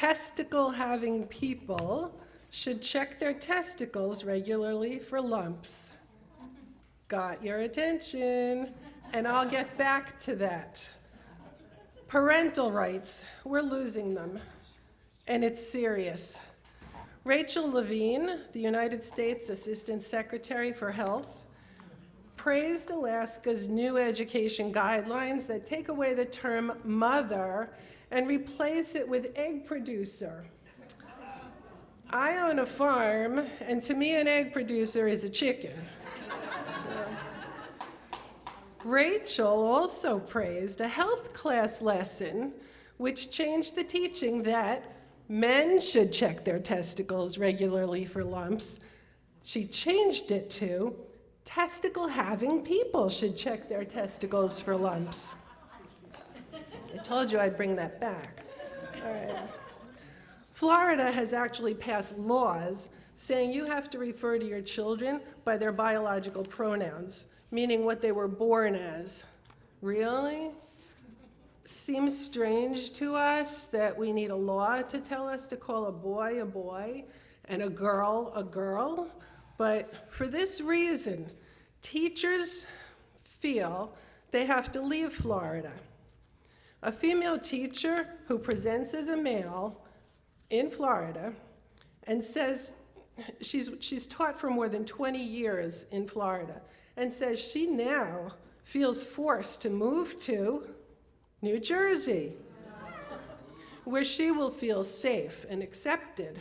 Testicle-having people should check their testicles regularly for lumps. Got your attention, and I'll get back to that. Parental rights, we're losing them, and it's serious. Rachel Levine, the United States Assistant Secretary for Health, praised Alaska's new education guidelines that take away the term mother and replace it with egg producer. I own a farm, and to me an egg producer is a chicken. Rachel also praised a health class lesson which changed the teaching that men should check their testicles regularly for lumps. She changed it to testicle-having people should check their testicles for lumps. I told you I'd bring that back. All right. Florida has actually passed laws saying you have to refer to your children by their biological pronouns, meaning what they were born as. Really? Seems strange to us that we need a law to tell us to call a boy and a girl, but for this reason, teachers feel they have to leave Florida. A female teacher who presents as a male in Florida and says she's taught for more than 20 years in Florida and says she now feels forced to move to New Jersey, where she will feel safe and accepted.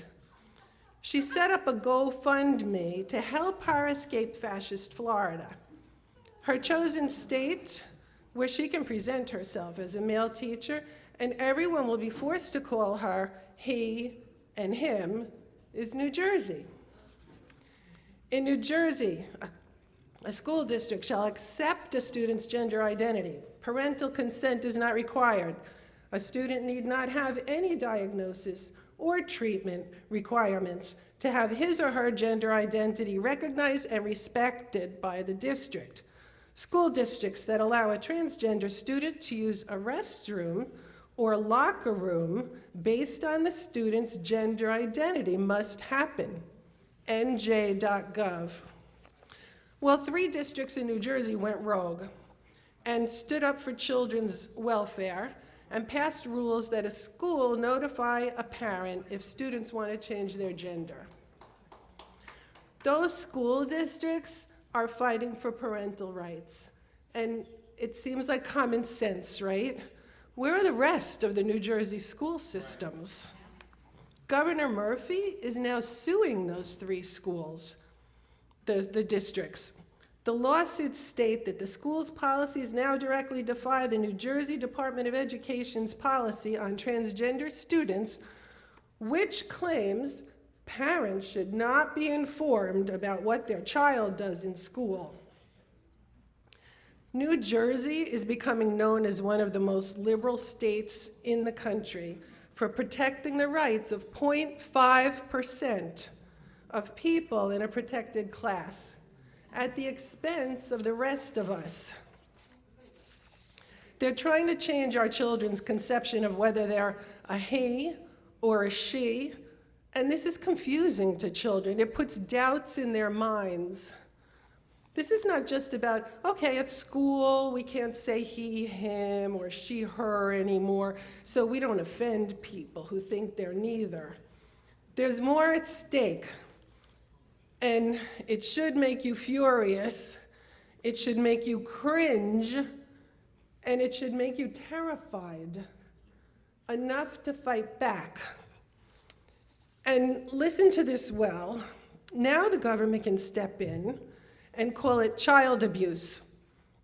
She set up a GoFundMe to help her escape fascist Florida, her chosen state where she can present herself as a male teacher, and everyone will be forced to call her he and him, is New Jersey. In New Jersey, a school district shall accept a student's gender identity. Parental consent is not required. A student need not have any diagnosis or treatment requirements to have his or her gender identity recognized and respected by the district. School districts that allow a transgender student to use a restroom or locker room based on the student's gender identity must happen. NJ.gov. Well, 3 districts in New Jersey went rogue and stood up for children's welfare and passed rules that a school notify a parent if students want to change their gender. Those school districts are fighting for parental rights, and it seems like common sense, right? Where are the rest of the New Jersey school systems? Governor Murphy is now suing those 3 schools, the districts. The lawsuits state that the school's policies now directly defy the New Jersey Department of Education's policy on transgender students, which claims parents should not be informed about what their child does in school. New Jersey is becoming known as one of the most liberal states in the country for protecting the rights of 0.5% of people in a protected class at the expense of the rest of us. They're trying to change our children's conception of whether they're a he or a she, and this is confusing to children. It puts doubts in their minds. This is not just about, okay, at school we can't say he, him, or she, her anymore, so we don't offend people who think they're neither. There's more at stake, and it should make you furious, it should make you cringe, and it should make you terrified, enough to fight back. And listen to this well. Now the government can step in and call it child abuse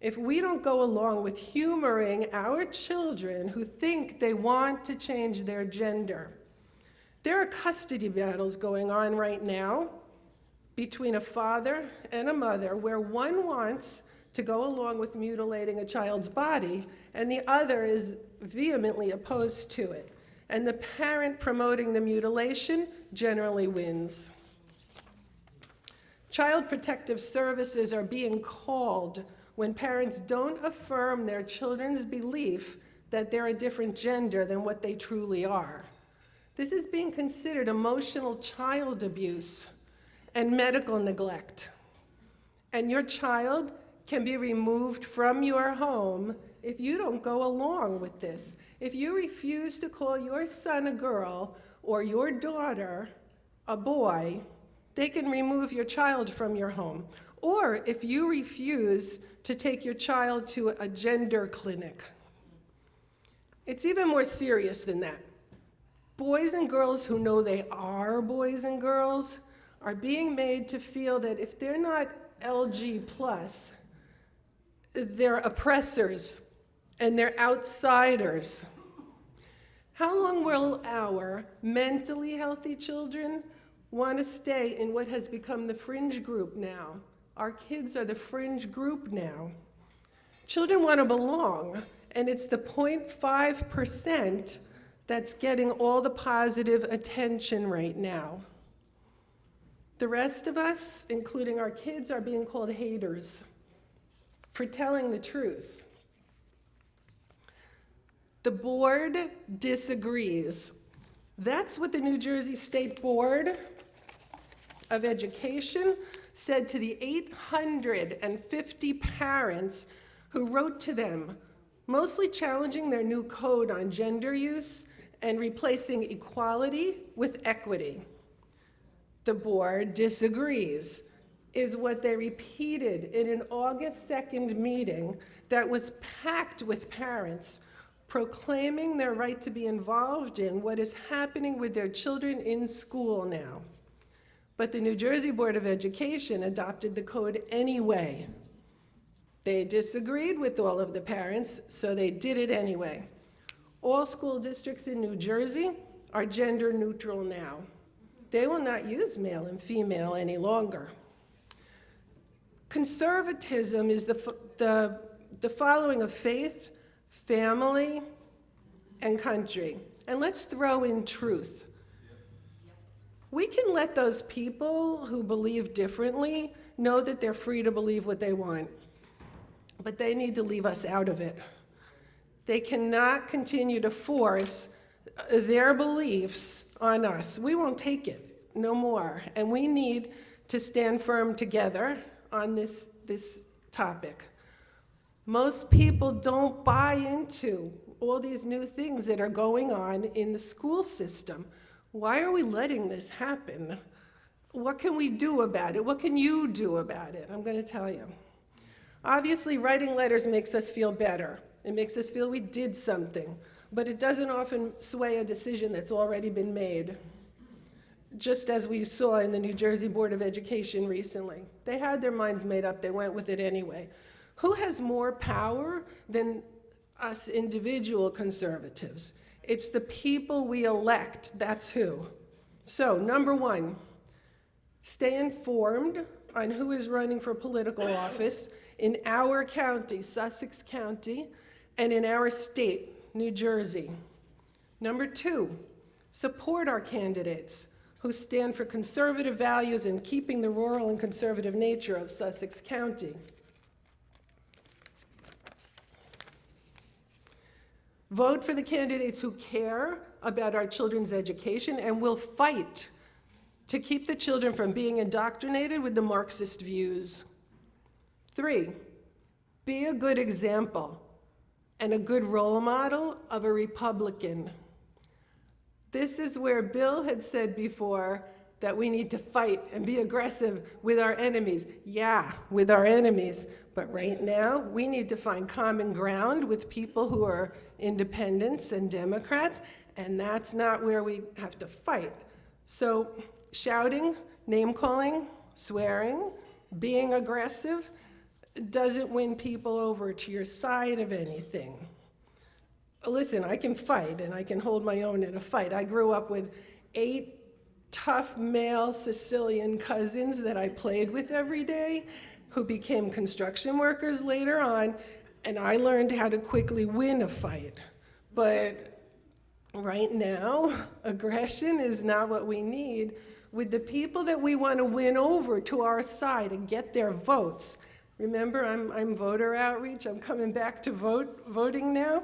if we don't go along with humoring our children who think they want to change their gender. There are custody battles going on right now between a father and a mother where one wants to go along with mutilating a child's body and the other is vehemently opposed to it. And the parent promoting the mutilation generally wins. Child protective services are being called when parents don't affirm their children's belief that they're a different gender than what they truly are. This is being considered emotional child abuse and medical neglect. And your child can be removed from your home if you don't go along with this. If you refuse to call your son a girl or your daughter a boy, they can remove your child from your home. Or if you refuse to take your child to a gender clinic. It's even more serious than that. Boys and girls who know they are boys and girls are being made to feel that if they're not LG+, they're oppressors and they're outsiders. How long will our mentally healthy children want to stay in what has become the fringe group now? Our kids are the fringe group now. Children want to belong, and it's the 0.5% that's getting all the positive attention right now. The rest of us, including our kids, are being called haters for telling the truth. The board disagrees. That's what the New Jersey State Board of Education said to the 850 parents who wrote to them, mostly challenging their new code on gender use and replacing equality with equity. The board disagrees, is what they repeated in an August 2nd meeting that was packed with parents proclaiming their right to be involved in what is happening with their children in school now. But the New Jersey Board of Education adopted the code anyway. They disagreed with all of the parents, so they did it anyway. All school districts in New Jersey are gender neutral now. They will not use male and female any longer. Conservatism is the following of faith, family, and country. And let's throw in truth. We can let those people who believe differently know that they're free to believe what they want, but they need to leave us out of it. They cannot continue to force their beliefs on us. We won't take it, no more. And we need to stand firm together on this topic. Most people don't buy into all these new things that are going on in the school system. Why are we letting this happen? What can we do about it? What can you do about it? I'm going to tell you. Obviously, writing letters makes us feel better. It makes us feel we did something, but it doesn't often sway a decision that's already been made. Just as we saw in the New Jersey Board of Education recently. They had their minds made up, they went with it anyway. Who has more power than us individual conservatives? It's the people we elect, that's who. So, number one, stay informed on who is running for political office in our county, Sussex County, and in our state, New Jersey. Number two, support our candidates who stand for conservative values and keeping the rural and conservative nature of Sussex County. Vote for the candidates who care about our children's education and will fight to keep the children from being indoctrinated with the Marxist views. 3, be a good example and a good role model of a Republican. This is where Bill had said before that we need to fight and be aggressive with our enemies. Yeah, with our enemies. But right now, we need to find common ground with people who are independents and Democrats, and that's not where we have to fight. So shouting, name-calling, swearing, being aggressive doesn't win people over to your side of anything. Listen, I can fight, and I can hold my own in a fight. I grew up with 8 tough male Sicilian cousins that I played with every day, who became construction workers later on, and I learned how to quickly win a fight. But right now, aggression is not what we need with the people that we want to win over to our side and get their votes. Remember, I'm voter outreach. I'm coming back to voting now.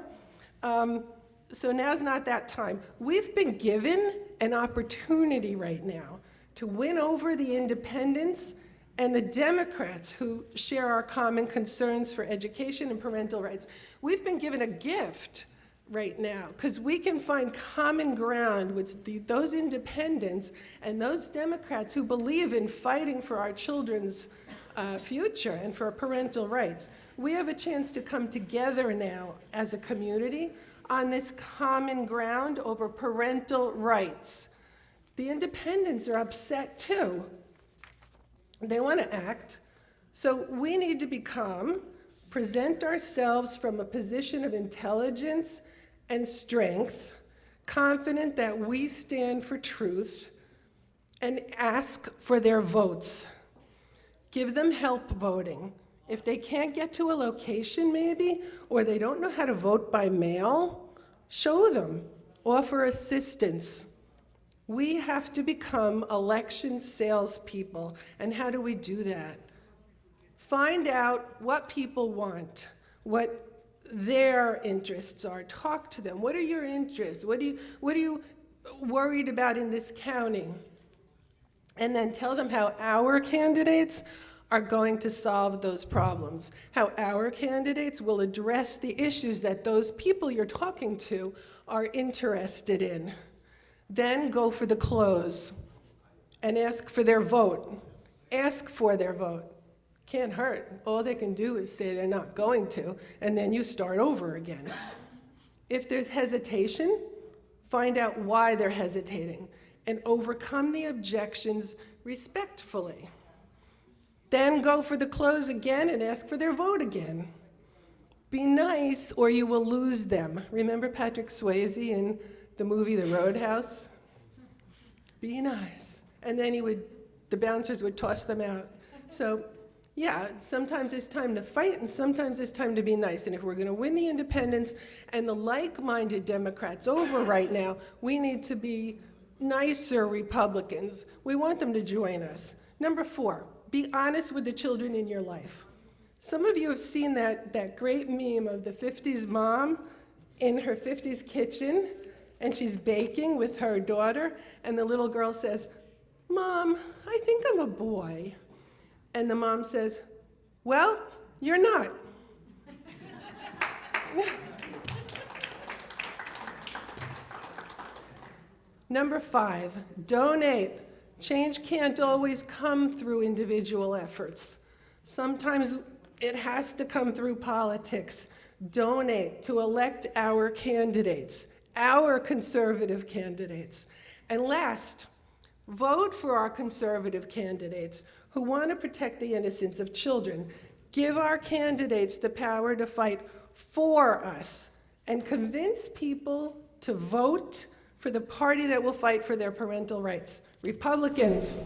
So now's not that time. We've been given an opportunity right now to win over the independents and the Democrats who share our common concerns for education and parental rights. We've been given a gift right now because we can find common ground with those independents and those Democrats who believe in fighting for our children's future and for parental rights. We have a chance to come together now as a community on this common ground over parental rights. The independents are upset too. They want to act. So we need to present ourselves from a position of intelligence and strength, confident that we stand for truth, and ask for their votes. Give them help voting. If they can't get to a location maybe, or they don't know how to vote by mail, show them, offer assistance. We have to become election salespeople. And how do we do that? Find out what people want, what their interests are. Talk to them. What are your interests? What are you worried about in this county? And then tell them how our candidates are going to solve those problems, how our candidates will address the issues that those people you're talking to are interested in. Then go for the close and ask for their vote. Ask for their vote. Can't hurt. All they can do is say they're not going to, and then you start over again. If there's hesitation, find out why they're hesitating and overcome the objections respectfully. Then go for the close again and ask for their vote again. Be nice or you will lose them. Remember Patrick Swayze in the movie The Roadhouse? Be nice. And then the bouncers would toss them out. So yeah, sometimes it's time to fight and sometimes it's time to be nice. And if we're gonna win the independents and the like-minded Democrats over right now, we need to be nicer Republicans. We want them to join us. Number 4, be honest with the children in your life. Some of you have seen that great meme of the 50s mom in her 50s kitchen, and she's baking with her daughter, and the little girl says, "Mom, I think I'm a boy." And the mom says, "Well, you're not." Number 5, donate. Change can't always come through individual efforts. Sometimes it has to come through politics. Donate to elect our candidates, our conservative candidates. And last, vote for our conservative candidates who want to protect the innocence of children. Give our candidates the power to fight for us and convince people to vote for the party that will fight for their parental rights. Republicans.